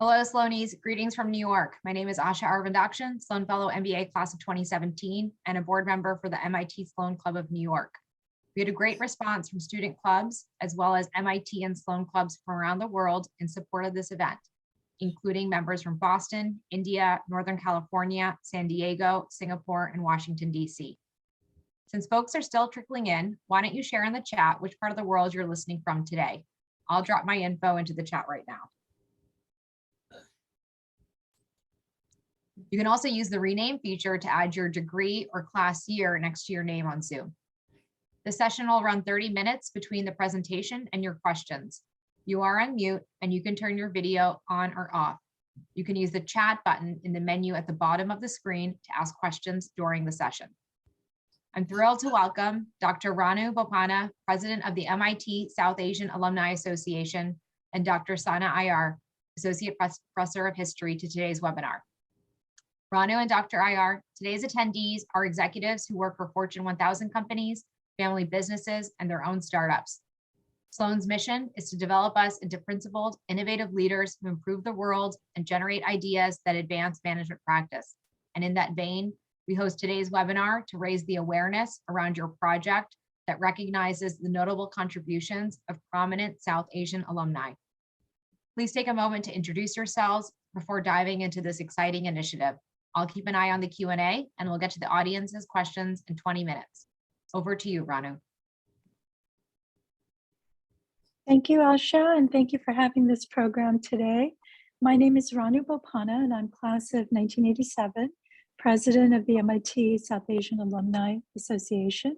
Hello, Sloanies. Greetings from New York. My name is Asha Arvindakshan, Sloan Fellow MBA class of 2017, and a board member for the MIT Sloan Club of New York. We had a great response from student clubs, as well as MIT and Sloan clubs from around the world in support of this event, including members from Boston, India, Northern California, San Diego, Singapore, and Washington, DC. Since folks are still trickling in, why don't you share in the chat which part of the world you're listening from today? I'll drop my info into the chat right now. You can also use the rename feature to add your degree or class year next to your name on Zoom. The session will run 30 minutes between the presentation and your questions. You are on mute and you can turn your video on or off. You can use the chat button in the menu at the bottom of the screen to ask questions during the session. I'm thrilled to welcome Dr. Ranu Bopanna, President of the MIT South Asian Alumni Association, and Dr. Sana Iyer, Associate Professor of History, to today's webinar. Ranu and Dr. Iyer, today's attendees are executives who work for Fortune 1000 companies, family businesses, and their own startups. Sloan's mission is to develop us into principled, innovative leaders who improve the world and generate ideas that advance management practice. And in that vein, we host today's webinar to raise the awareness around your project that recognizes the notable contributions of prominent South Asian alumni. Please take a moment to introduce yourselves before diving into this exciting initiative. I'll keep an eye on the Q&A and we'll get to the audience's questions in 20 minutes. Over to you, Ranu. Thank you, Asha, and thank you for having this program today. My name is Ranu Bopanna, and I'm class of 1987, president of the MIT South Asian Alumni Association.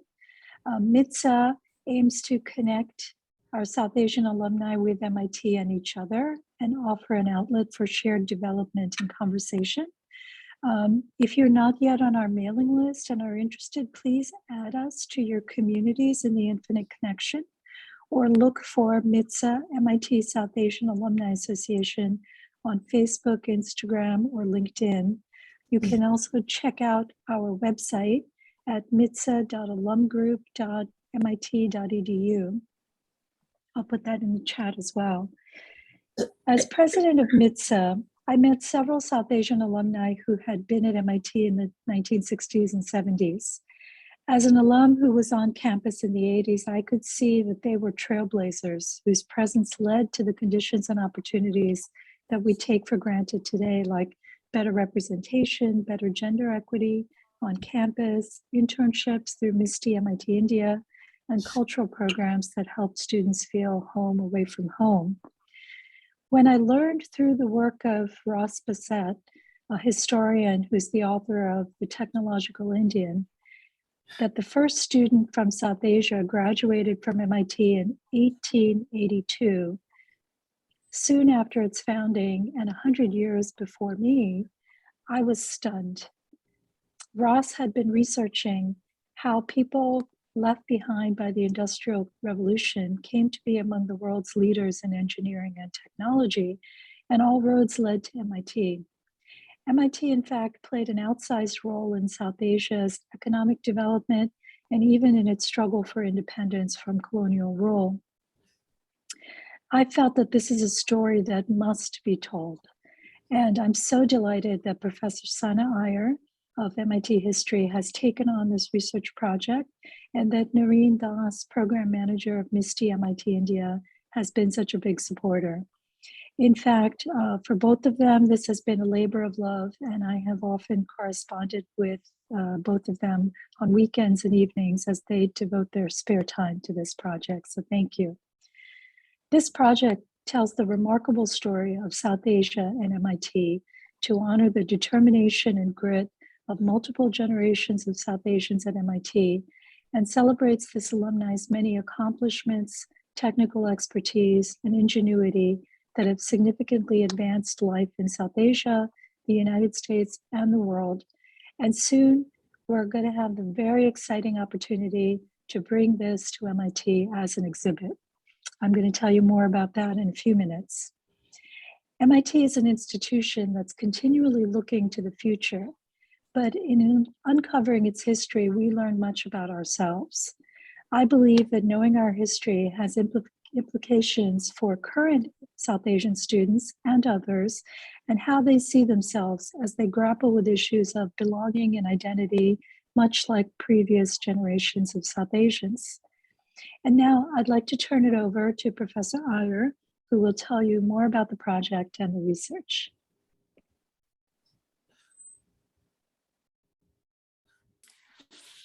MITSA aims to connect our South Asian alumni with MIT and each other and offer an outlet for shared development and conversation. If you're not yet on our mailing list and are interested, please add us to your communities in the Infinite Connection, or look for MITSA, MIT South Asian Alumni Association, on Facebook, Instagram, or LinkedIn. You can also check out our website at mitsa.alumgroup.mit.edu. I'll put that in the chat as well. As president of MITSA, I met several South Asian alumni who had been at MIT in the 1960s and 70s. As an alum who was on campus in the 80s, I could see that they were trailblazers whose presence led to the conditions and opportunities that we take for granted today, like better representation, better gender equity on campus, internships through MISTI MIT India, and cultural programs that help students feel home away from home. When I learned through the work of Ross Bassett, a historian who's the author of The Technological Indian, that the first student from South Asia graduated from MIT in 1882, soon after its founding and 100 years before me, I was stunned. Ross had been researching how people left behind by the Industrial Revolution came to be among the world's leaders in engineering and technology, and all roads led to MIT. MIT, in fact, played an outsized role in South Asia's economic development and even in its struggle for independence from colonial rule. I felt that this is a story that must be told. And I'm so delighted that Professor Sana Iyer of MIT History has taken on this research project, and that Nareen Das, program manager of MISTI MIT India, has been such a big supporter. In fact, for both of them, this has been a labor of love, and I have often corresponded with both of them on weekends and evenings as they devote their spare time to this project, so thank you. This project tells the remarkable story of South Asia and MIT to honor the determination and grit of multiple generations of South Asians at MIT, and celebrates this alumni's many accomplishments, technical expertise, and ingenuity that have significantly advanced life in South Asia, the United States, and the world. And soon, we're going to have the very exciting opportunity to bring this to MIT as an exhibit. I'm going to tell you more about that in a few minutes. MIT is an institution that's continually looking to the future, but in uncovering its history, we learn much about ourselves. I believe that knowing our history has implications for current South Asian students and others, and how they see themselves as they grapple with issues of belonging and identity, much like previous generations of South Asians. And now I'd like to turn it over to Professor Iyer, who will tell you more about the project and the research.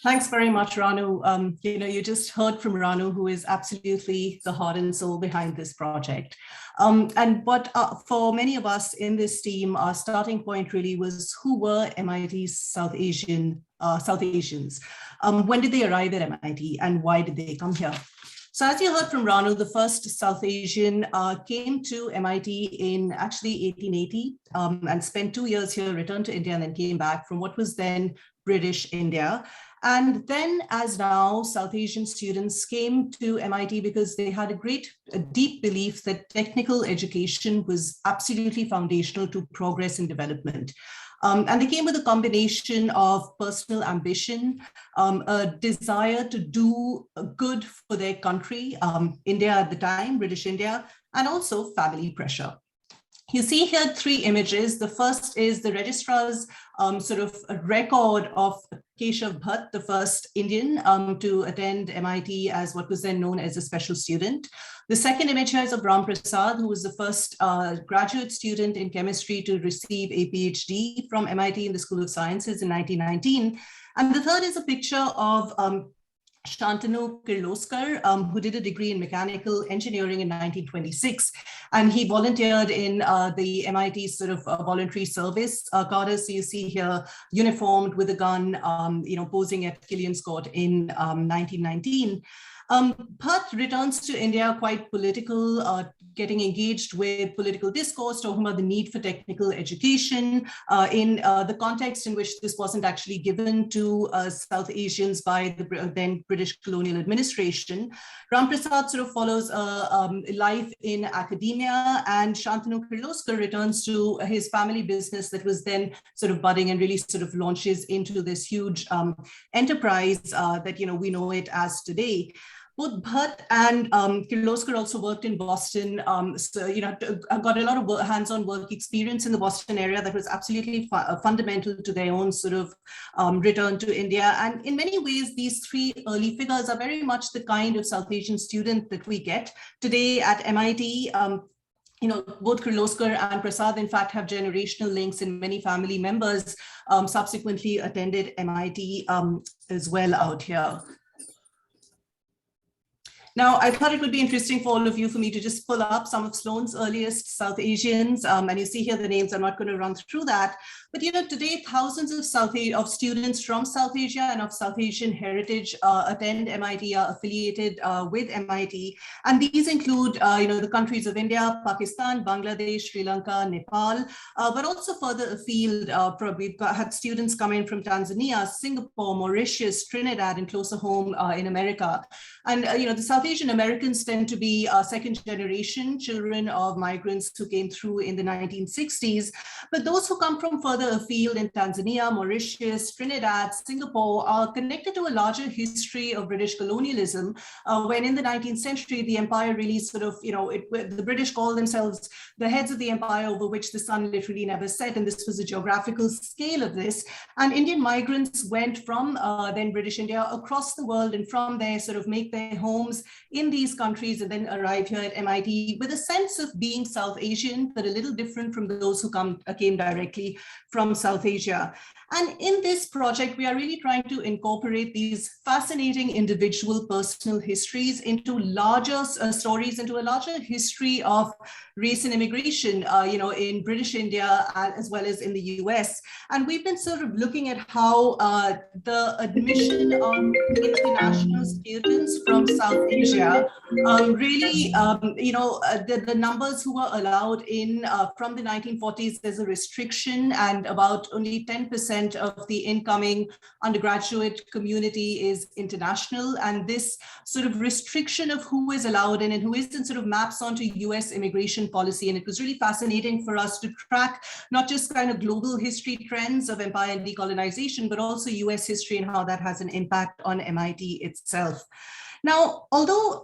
Thanks very much, Ranu. You just heard from Ranu, who is absolutely the heart and soul behind this project. For many of us in this team, our starting point really was who were MIT's South Asians? When did they arrive at MIT and why did they come here? So as you heard from Ranu, the first South Asian came to MIT in actually 1880 and spent 2 years here, returned to India, and then came back from what was then British India. And then as now, South Asian students came to MIT because they had a deep belief that technical education was absolutely foundational to progress and development. And they came with a combination of personal ambition, a desire to do good for their country, India at the time, British India, and also family pressure. You see here 3 images. The first is the registrar's sort of a record of Keshav Bhatt, the first Indian to attend MIT as what was then known as a special student. The second image here is of Ram Prasad, who was the first graduate student in chemistry to receive a PhD from MIT in the School of Sciences in 1919. And the third is a picture of Shantanu Kirloskar, who did a degree in mechanical engineering in 1926. And he volunteered in the MIT sort of voluntary service cadre. So you see here, uniformed with a gun, posing at Killian's Court in 1919. Bhatt returns to India quite political, getting engaged with political discourse, talking about the need for technical education in the context in which this wasn't actually given to South Asians by the then British colonial administration. Ram Prasad sort of follows life in academia, and Shantanu Kirloskar returns to his family business that was then sort of budding and really sort of launches into this huge enterprise that we know it as today. Both Bhatt and Kirloskar also worked in Boston, got a lot of hands-on work experience in the Boston area that was absolutely fundamental to their own sort of return to India. And in many ways, these 3 early figures are very much the kind of South Asian student that we get today at MIT. Both Kirloskar and Prasad, in fact, have generational links, and many family members subsequently attended MIT as well out here. Now, I thought it would be interesting for all of you for me to just pull up some of Sloan's earliest South Asians, and you see here the names. I'm not going to run through that. But today thousands of students from South Asia and of South Asian heritage attend MIT, are affiliated with MIT, and these include the countries of India, Pakistan, Bangladesh, Sri Lanka, Nepal, but also further afield. We've had students coming from Tanzania, Singapore, Mauritius, Trinidad, and closer home in America. And the South Asian Americans tend to be second generation children of migrants who came through in the 1960s. But those who come from further afield in Tanzania, Mauritius, Trinidad, Singapore are connected to a larger history of British colonialism, when in the 19th century, the empire really sort of, the British called themselves the heads of the empire over which the sun literally never set. And this was the geographical scale of this. And Indian migrants went from then British India across the world, and from there sort of make their homes in these countries and then arrive here at MIT with a sense of being South Asian, but a little different from those who came directly from South Asia. And in this project, we are really trying to incorporate these fascinating individual personal histories into larger stories, into a larger history of race and immigration, in British India as well as in the US. And we've been sort of looking at how the admission of international students from South Asia really, the numbers who were allowed in from the 1940s, there's a restriction, and about only 10% of the incoming undergraduate community is international. And this sort of restriction of who is allowed in and who isn't sort of maps onto US immigration policy. And it was really fascinating for us to track not just kind of global history trends of empire and decolonization, but also US history and how that has an impact on MIT itself. Now, although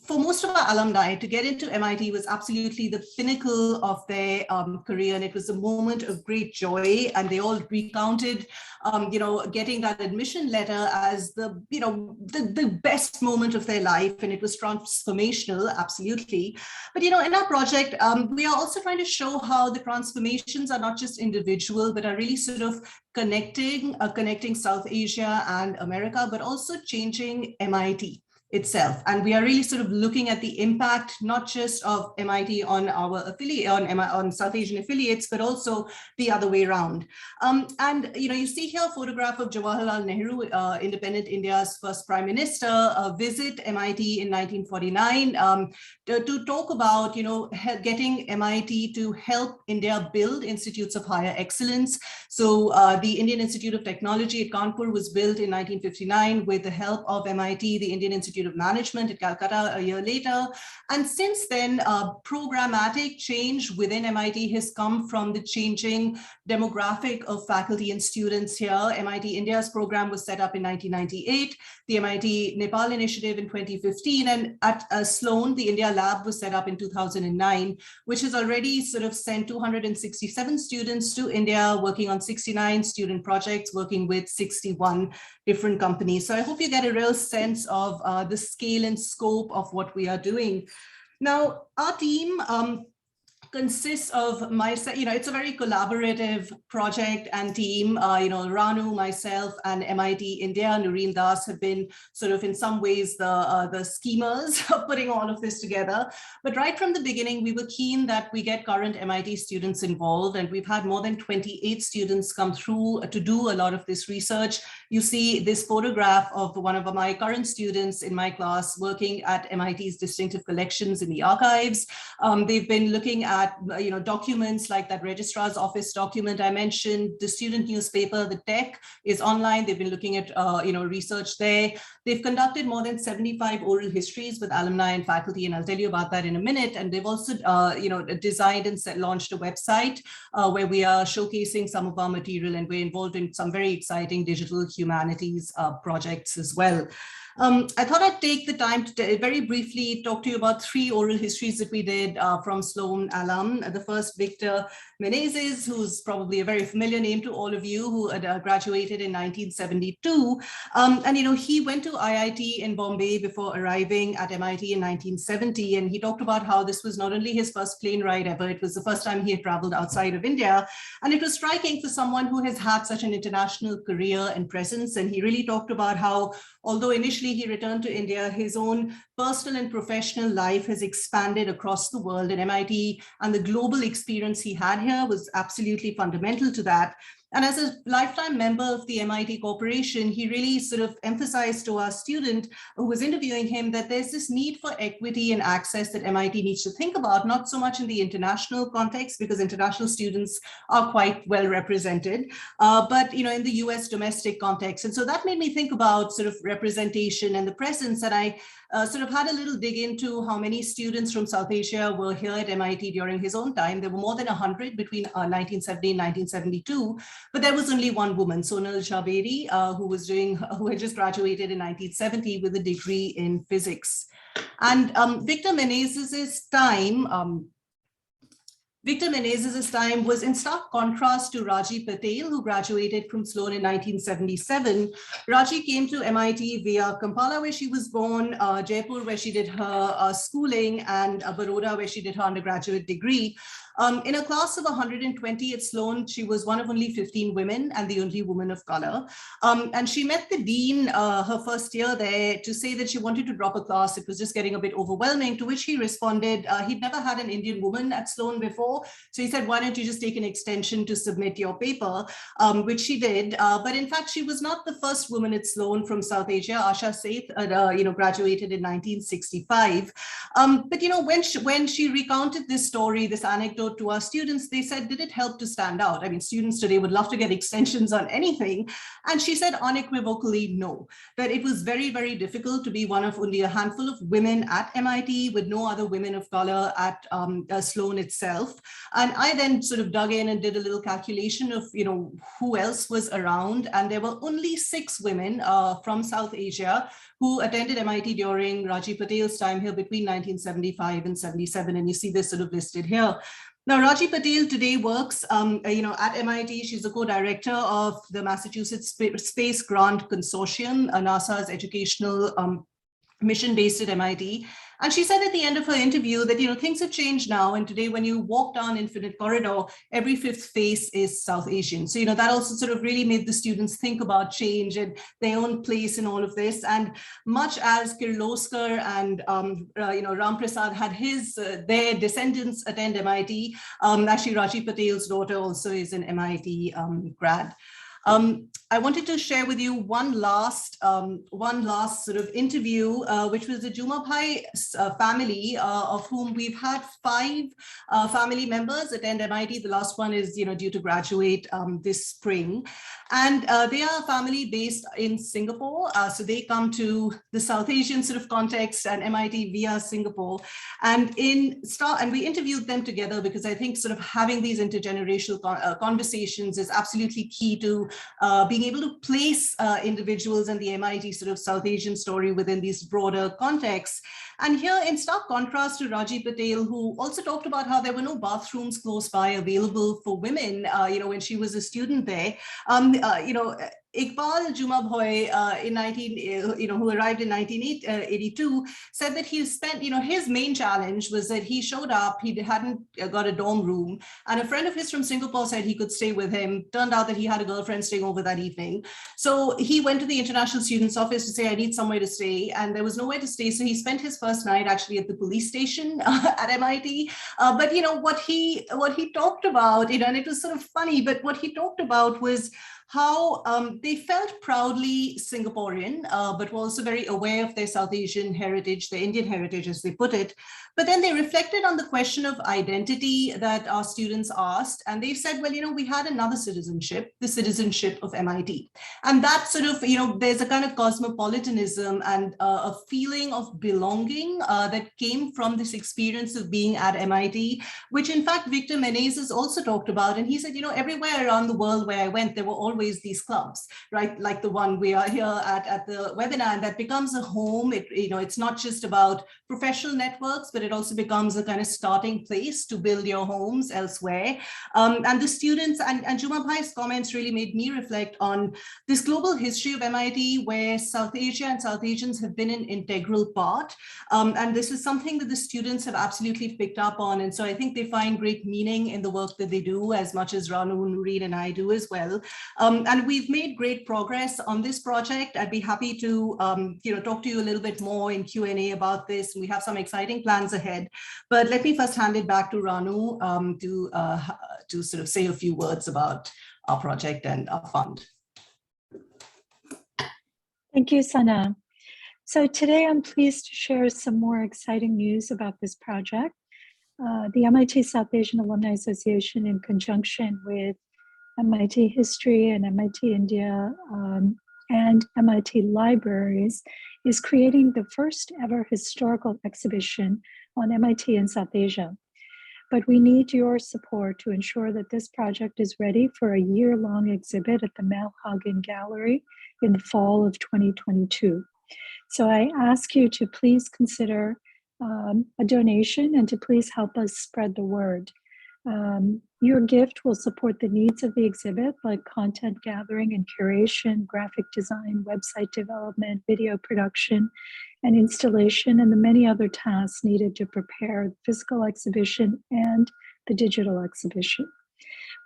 for most of our alumni, to get into MIT was absolutely the pinnacle of their career, and it was a moment of great joy. And they all recounted, getting that admission letter as the best moment of their life, and it was transformational, absolutely. But in our project, we are also trying to show how the transformations are not just individual, but are really sort of connecting South Asia and America, but also changing MIT itself. And we are really sort of looking at the impact, not just of MIT on our affiliate, on South Asian affiliates, but also the other way around. And you see here a photograph of Jawaharlal Nehru, independent India's first prime minister, visit MIT in 1949 to talk about, getting MIT to help India build institutes of higher excellence. So the Indian Institute of Technology at Kanpur was built in 1959 with the help of MIT, the Indian Institute of Management at Calcutta a year later. And since then, programmatic change within MIT has come from the changing demographic of faculty and students here. MIT India's program was set up in 1998, the MIT Nepal Initiative in 2015, and at Sloan, the India Lab was set up in 2009, which has already sort of sent 267 students to India, working on 69 student projects, working with 61 different companies. So I hope you get a real sense of the scale and scope of what we are doing. Now, our team consists of myself, it's a very collaborative project and team. Ranu, myself, and MIT India, Nureen Das have been sort of in some ways the schemers of putting all of this together. But right from the beginning, we were keen that we get current MIT students involved, and we've had more than 28 students come through to do a lot of this research. You see this photograph of one of my current students in my class working at MIT's distinctive collections in the archives. They've been looking at documents like that registrar's office document I mentioned, the student newspaper, the tech is online. They've been looking at research there. They've conducted more than 75 oral histories with alumni and faculty, and I'll tell you about that in a minute. And they've also designed and launched a website where we are showcasing some of our material, and we're involved in some very exciting digital humanities projects as well. I thought I'd take the time to very briefly talk to you about 3 oral histories that we did from Sloan alum. The first, Victor Menezes, who's probably a very familiar name to all of you, who graduated in 1972. And he went to IIT in Bombay before arriving at MIT in 1970. And he talked about how this was not only his first plane ride ever, it was the first time he had traveled outside of India. And it was striking for someone who has had such an international career and presence. And he really talked about how, although initially he returned to India, his own personal and professional life has expanded across the world, and MIT and the global experience he had here was absolutely fundamental to that. And as a lifetime member of the MIT Corporation, he really sort of emphasized to our student who was interviewing him that there's this need for equity and access that MIT needs to think about, not so much in the international context, because international students are quite well represented, but in the US domestic context. And so that made me think about sort of representation and the presence. And I sort of had a little dig into how many students from South Asia were here at MIT during his own time. There were more than 100 between 1970 and 1972. But there was only one woman, Sonal Jhaveri, who had just graduated in 1970 with a degree in physics. And Victor Menezes' time was in stark contrast to Raji Patel, who graduated from Sloan in 1977. Raji came to MIT via Kampala, where she was born, Jaipur, where she did her schooling, and Baroda, where she did her undergraduate degree. In a class of 120 at Sloan, she was one of only 15 women and the only woman of color. And she met the dean her first year there to say that she wanted to drop a class. It was just getting a bit overwhelming, to which he responded, he'd never had an Indian woman at Sloan before. So he said, why don't you just take an extension to submit your paper, which she did. But in fact, she was not the first woman at Sloan from South Asia. Asha Seth, graduated in 1965. But when she recounted this story, this anecdote anecdote to our students. They said, did it help to stand out? I mean, students today would love to get extensions on anything. And she said unequivocally no, that it was very, very difficult to be one of only a handful of women at MIT with no other women of color at Sloan itself. And I then sort of dug in and did a little calculation of, who else was around. And there were only 6 women from South Asia who attended MIT during Raji Patel's time here between 1975 and 77. And you see this sort of listed here. Now, Raji Patel today works, at MIT. She's the co-director of the Massachusetts Space Grant Consortium, NASA's educational mission based at MIT. And she said at the end of her interview that, things have changed now. And today, when you walk down Infinite Corridor, every 5th face is South Asian. So, that also sort of really made the students think about change and their own place in all of this. And much as Kirloskar and, Ram Prasad had their descendants attend MIT, actually Raji Patel's daughter also is an MIT grad. I wanted to share with you one last sort of interview, which was the Jumabhai family, of whom we've had 5 family members attend MIT. The last one is, due to graduate this spring. And they are a family based in Singapore. So they come to the South Asian sort of context and MIT via Singapore. And we interviewed them together because I think sort of having these intergenerational conversations is absolutely key to being able to place individuals and the MIT sort of South Asian story within these broader contexts. And here, in stark contrast to Raji Patel, who also talked about how there were no bathrooms close by available for women, when she was a student there, Iqbal Jumabhoi, who arrived in 1982, said that he spent, his main challenge was that he showed up, he hadn't got a dorm room, and a friend of his from Singapore said he could stay with him. Turned out that he had a girlfriend staying over that evening. So he went to the International Students Office to say, I need somewhere to stay, and there was nowhere to stay. So he spent his first night actually at the police station at MIT. But what he talked about, and it was sort of funny, but what he talked about was how they felt proudly Singaporean, but were also very aware of their South Asian heritage, their Indian heritage, as they put it. But then they reflected on the question of identity that our students asked. And they said, well, we had another citizenship, the citizenship of MIT. And that sort of, there's a kind of cosmopolitanism and a feeling of belonging that came from this experience of being at MIT, which in fact, Victor Menezes also talked about. And he said, everywhere around the world where I went, there were always these clubs, right? Like the one we are here at the webinar, and that becomes a home. It's not just about professional networks, but it also becomes a kind of starting place to build your homes elsewhere. And the students and Jumabhai's comments really made me reflect on this global history of MIT, where South Asia and South Asians have been an integral part. And this is something that the students have absolutely picked up on. And so I think they find great meaning in the work that they do, as much as Ranu, Noreen, and I do as well. And we've made great progress on this project. I'd be happy to talk to you a little bit more in Q&A about this. We have some exciting plans ahead. But let me first hand it back to Ranu to sort of say a few words about our project and our fund. Thank you, Sana. So today I'm pleased to share some more exciting news about this project. The MIT South Asian Alumni Association, in conjunction with MIT History and MIT India and MIT Libraries, is creating the first ever historical exhibition on MIT in South Asia. But we need your support to ensure that this project is ready for a year-long exhibit at the Malhagen Gallery in the fall of 2022. So I ask you to please consider a donation and to please help us spread the word. Your gift will support the needs of the exhibit, like content gathering and curation, graphic design, website development, video production, and installation, and the many other tasks needed to prepare the physical exhibition and the digital exhibition.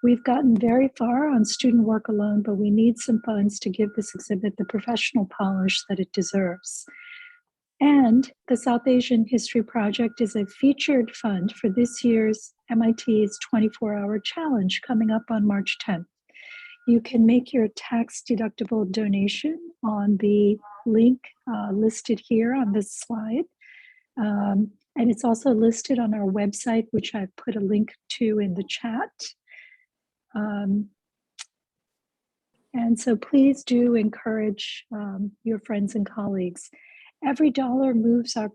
We've gotten very far on student work alone, but we need some funds to give this exhibit the professional polish that it deserves. And the South Asian History Project is a featured fund for this year's MIT's 24-hour challenge coming up on March 10th. You can make your tax-deductible donation on the link listed here on this slide. And it's also listed on our website, which I've put a link to in the chat. And so please do encourage your friends and colleagues. Every dollar moves our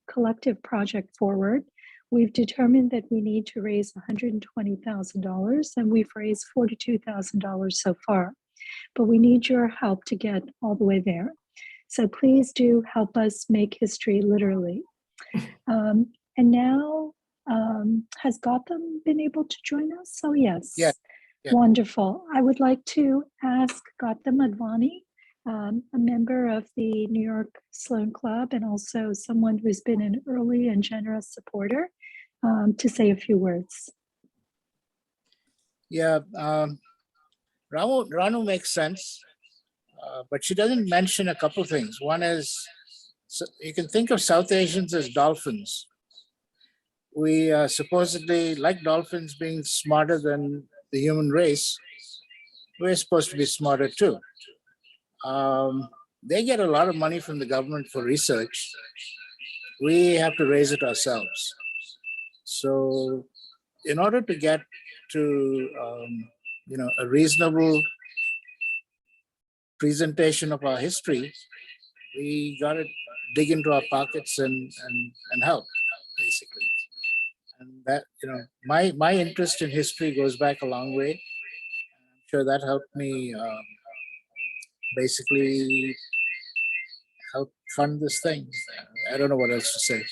collective project forward. We've determined that we need to raise $120,000, and we've raised $42,000 so far. But we need your help to get all the way there. So please do help us make history literally. And now, has Gotham been able to join us? Oh, yes. Yeah. Yeah. Wonderful. I would like to ask Gautam Advani, a member of the New York Sloan Club and also someone who's been an early and generous supporter, to say a few words. Yeah, Ranu makes sense, but she doesn't mention a couple things. One is, so you can think of South Asians as dolphins. We supposedly, like dolphins being smarter than the human race, we're supposed to be smarter too. They get a lot of money from the government for research. We have to raise it ourselves. So in order to get to a reasonable presentation of our history, we got to dig into our pockets and help, basically. And that, my interest in history goes back a long way. I'm sure that helped me basically help fund this thing. I don't know what else to say.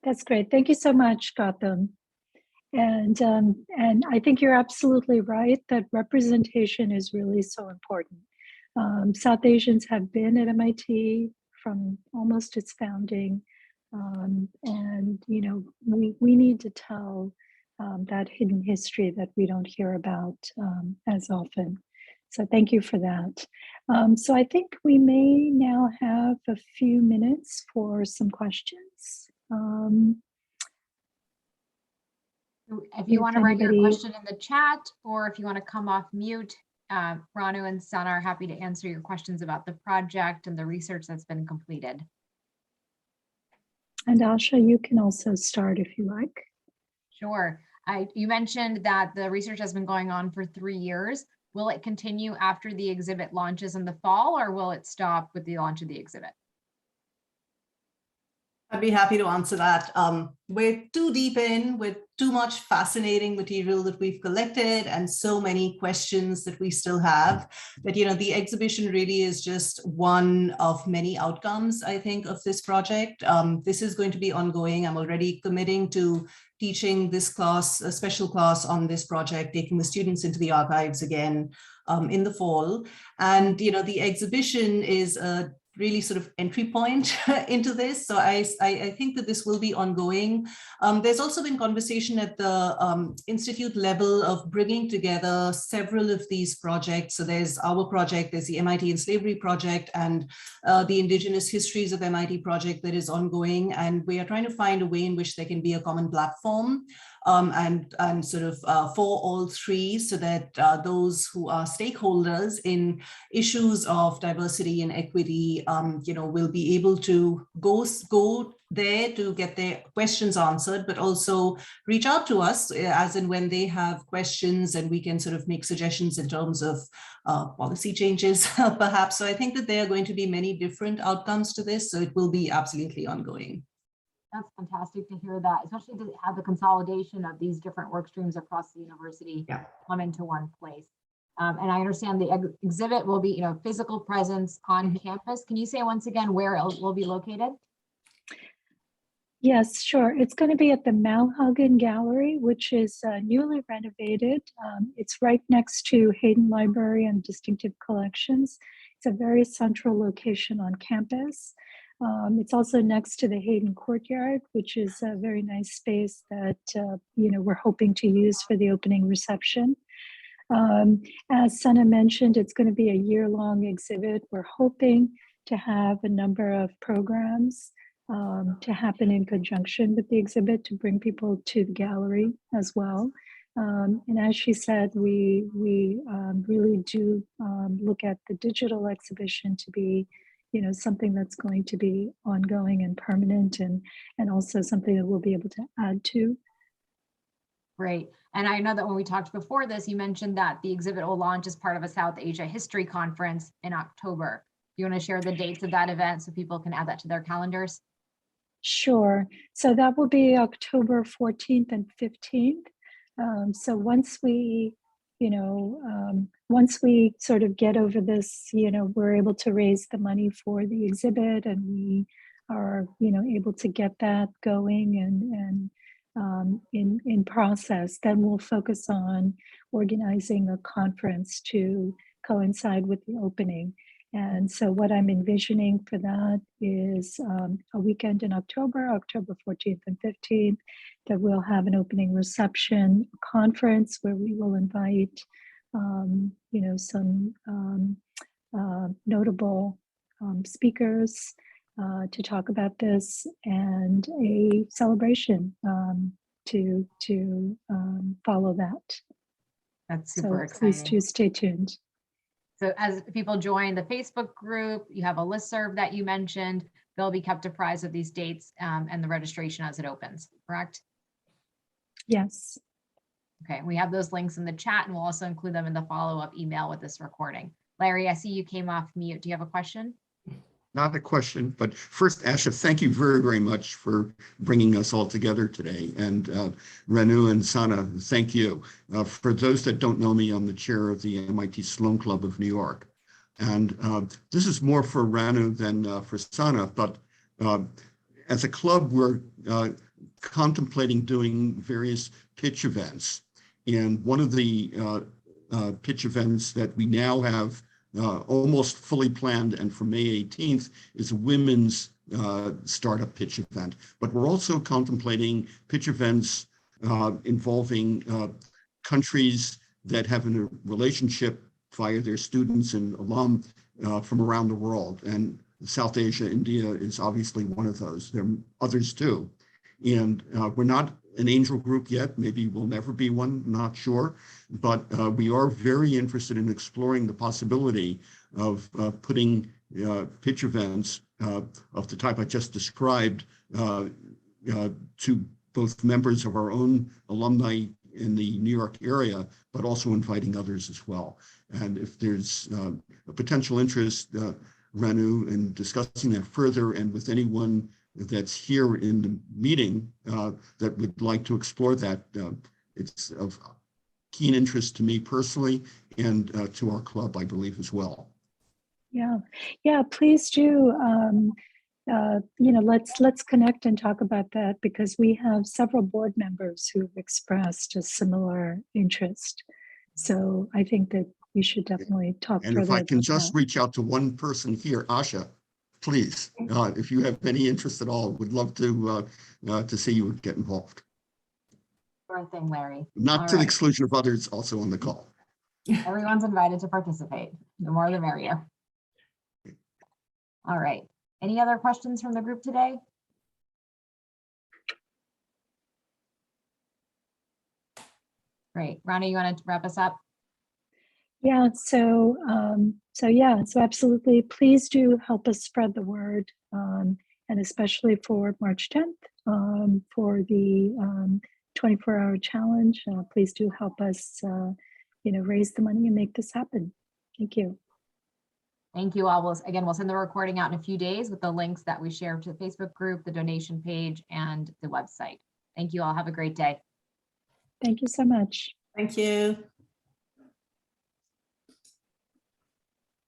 That's great. Thank you so much, Gautam. And I think you're absolutely right that representation is really so important. South Asians have been at MIT from almost its founding. And we need to tell that hidden history that we don't hear about as often. So thank you for that. So I think we may now have a few minutes for some questions. If you if want to write your anybody- question in the chat, or if you want to come off mute, Ranu and Sana are happy to answer your questions about the project and the research that's been completed. And Asha, you can also start if you like. Sure. You mentioned that the research has been going on for 3 years. Will it continue after the exhibit launches in the fall, or will it stop with the launch of the exhibit? I'd be happy to answer that. We're too deep in with too much fascinating material that we've collected and so many questions that we still have that, the exhibition really is just one of many outcomes, I think, of this project. This is going to be ongoing. I'm already committing to teaching this class, a special class on this project, taking the students into the archives again in the fall. And, the exhibition is a really sort of entry point into this. So I think that this will be ongoing. There's also been conversation at the institute level of bringing together several of these projects. So there's our project, there's the MIT and Slavery Project, and the Indigenous Histories of MIT project that is ongoing. And we are trying to find a way in which there can be a common platform and sort of for all three, so that those who are stakeholders in issues of diversity and equity, will be able to go there to get their questions answered, but also reach out to us as and when they have questions, and we can sort of make suggestions in terms of policy changes, perhaps. So I think that there are going to be many different outcomes to this, so it will be absolutely ongoing. That's fantastic to hear that, especially to have the consolidation of these different work streams across the university come into one place. And I understand the exhibit will be, physical presence on campus. Can you say once again where it will be located? Yes, sure. It's going to be at the Malhagen Gallery, which is newly renovated. It's right next to Hayden Library and Distinctive Collections. It's a very central location on campus. It's also next to the Hayden Courtyard, which is a very nice space that we're hoping to use for the opening reception. As Sana mentioned, it's going to be a year-long exhibit. We're hoping to have a number of programs to happen in conjunction with the exhibit to bring people to the gallery as well. And as she said, we really do look at the digital exhibition to be something that's going to be ongoing and permanent, and also something that we'll be able to add to. Great. And I know that when we talked before this, you mentioned that the exhibit will launch as part of a South Asia History Conference in October. You want to share the dates of that event so people can add that to their calendars? Sure. So that will be October 14th and 15th. So once we sort of get over this, we're able to raise the money for the exhibit, and we are, able to get that going and in process, then we'll focus on organizing a conference to coincide with the opening. And so what I'm envisioning for that is a weekend in October 14th and 15th, that we'll have an opening reception conference where we will invite, some notable speakers to talk about this, and a celebration to follow that. That's So super please exciting. do stay tuned. So as people join the Facebook group, you have a listserv that you mentioned, they'll be kept apprised of these dates and the registration as it opens, correct? Yes. Okay, we have those links in the chat, and we'll also include them in the follow-up email with this recording. Larry, I see you came off mute. Do you have a question? Not a question, but first, Asha, thank you very, very much for bringing us all together today. And Renu and Sana, thank you. For those that don't know me, I'm the chair of the MIT Sloan Club of New York. And this is more for Renu than for Sana, but as a club, we're contemplating doing various pitch events. And one of the pitch events that we now have almost fully planned, and for May 18th, is a women's startup pitch event. But we're also contemplating pitch events involving countries that have a relationship via their students and alum from around the world. And South Asia, India is obviously one of those. There are others too. And we're not an angel group yet. Maybe we'll never be one, not sure. But we are very interested in exploring the possibility of putting pitch events of the type I just described to both members of our own alumni in the New York area, but also inviting others as well. And if there's a potential interest, Renu, in discussing that further, and with anyone that's here in the meeting that would like to explore that, it's of keen interest to me personally, and to our club, I believe, as well. Yeah, please do. Let's connect and talk about that, because we have several board members who have expressed a similar interest. So I think that we should definitely talk And further if I can about just that. reach out to one person here, Asha, please, if you have any interest at all, would love to see you get involved. Sure thing, Larry. Not All to the right. exclusion of others also on the call. Everyone's invited to participate. The more the merrier. All right. Any other questions from the group today? Great. Ronnie, you want to wrap us up? Yeah, so absolutely, please do help us spread the word, and especially for March 10th, for the 24-hour challenge. Please do help us, raise the money and make this happen. Thank you. Thank you all. We'll send the recording out in a few days with the links that we share to the Facebook group, the donation page, and the website. Thank you all. Have a great day. Thank you so much. Thank you.